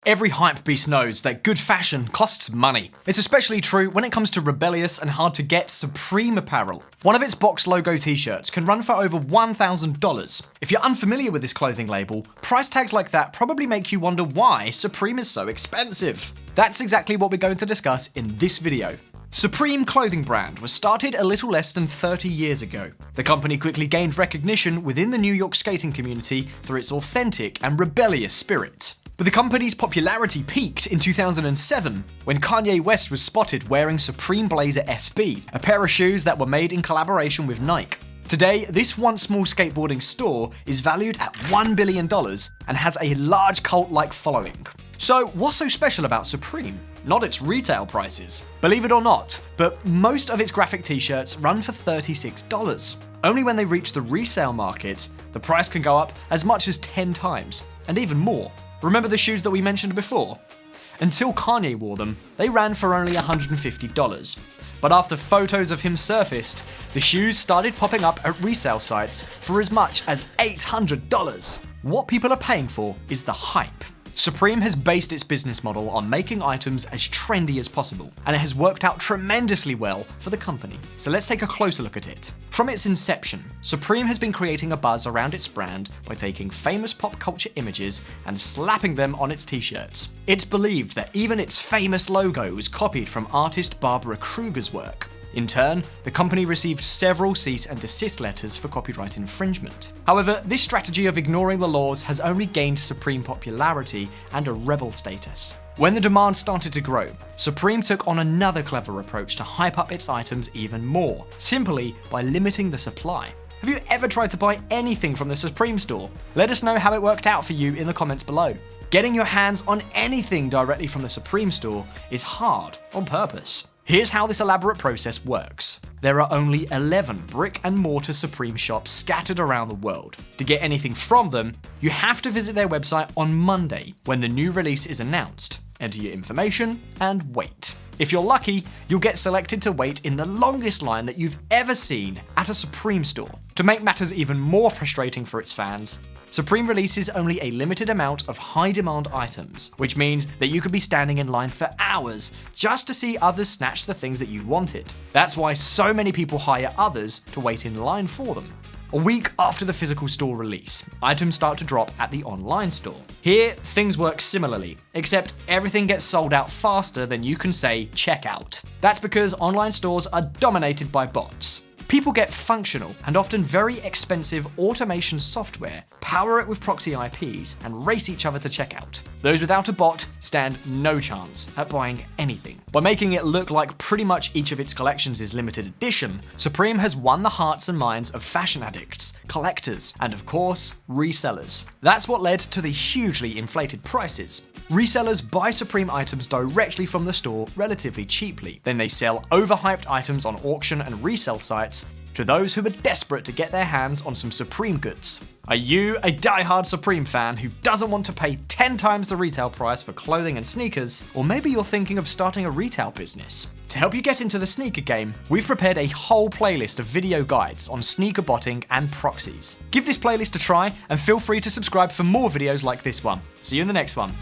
Every hypebeast knows that good fashion costs money. It's especially true when it comes to rebellious and hard to get Supreme apparel. One of its box logo t-shirts can run for over $1,000. If you're unfamiliar with this clothing label, price tags like that probably make you wonder why Supreme is so expensive. That's exactly what we're going to discuss in this video. Supreme clothing brand was started a little less than 30 years ago. The company quickly gained recognition within the New York skating community through its authentic and rebellious spirit. But the company's popularity peaked in 2007 when Kanye West was spotted wearing Supreme Blazer SB, a pair of shoes that were made in collaboration with Nike. Today, this once small skateboarding store is valued at $1 billion and has a large cult-like following. So what's so special about Supreme? Not its retail prices. Believe it or not, but most of its graphic t-shirts run for $36. Only when they reach the resale market, the price can go up as much as 10 times, and even more. Remember the shoes that we mentioned before? Until Kanye wore them, they ran for only $150. But after photos of him surfaced, the shoes started popping up at resale sites for as much as $800. What people are paying for is the hype. Supreme has based its business model on making items as trendy as possible, and it has worked out tremendously well for the company. So let's take a closer look at it. From its inception, Supreme has been creating a buzz around its brand by taking famous pop culture images and slapping them on its t-shirts. It's believed that even its famous logo was copied from artist Barbara Kruger's work. In turn, the company received several cease and desist letters for copyright infringement. However, this strategy of ignoring the laws has only gained Supreme popularity and a rebel status. When the demand started to grow, Supreme took on another clever approach to hype up its items even more, simply by limiting the supply. Have you ever tried to buy anything from the Supreme store? Let us know how it worked out for you in the comments below. Getting your hands on anything directly from the Supreme store is hard on purpose. Here's how this elaborate process works. There are only 11 brick and mortar Supreme shops scattered around the world. To get anything from them, you have to visit their website on Monday when the new release is announced. Enter your information and wait. If you're lucky, you'll get selected to wait in the longest line that you've ever seen at a Supreme store. To make matters even more frustrating for its fans, Supreme releases only a limited amount of high-demand items, which means that you could be standing in line for hours just to see others snatch the things that you wanted. That's why so many people hire others to wait in line for them. A week after the physical store release, items start to drop at the online store. Here, things work similarly, except everything gets sold out faster than you can say checkout. That's because online stores are dominated by bots. People get functional and often very expensive automation software, power it with proxy IPs, and race each other to checkout. Those without a bot stand no chance at buying anything. By making it look like pretty much each of its collections is limited edition, Supreme has won the hearts and minds of fashion addicts, collectors, and of course, resellers. That's what led to the hugely inflated prices. Resellers buy Supreme items directly from the store relatively cheaply. Then they sell overhyped items on auction and resale sites to those who are desperate to get their hands on some Supreme goods. Are you a die-hard Supreme fan who doesn't want to pay 10 times the retail price for clothing and sneakers? Or maybe you're thinking of starting a retail business? To help you get into the sneaker game, we've prepared a whole playlist of video guides on sneaker botting and proxies. Give this playlist a try and feel free to subscribe for more videos like this one. See you in the next one.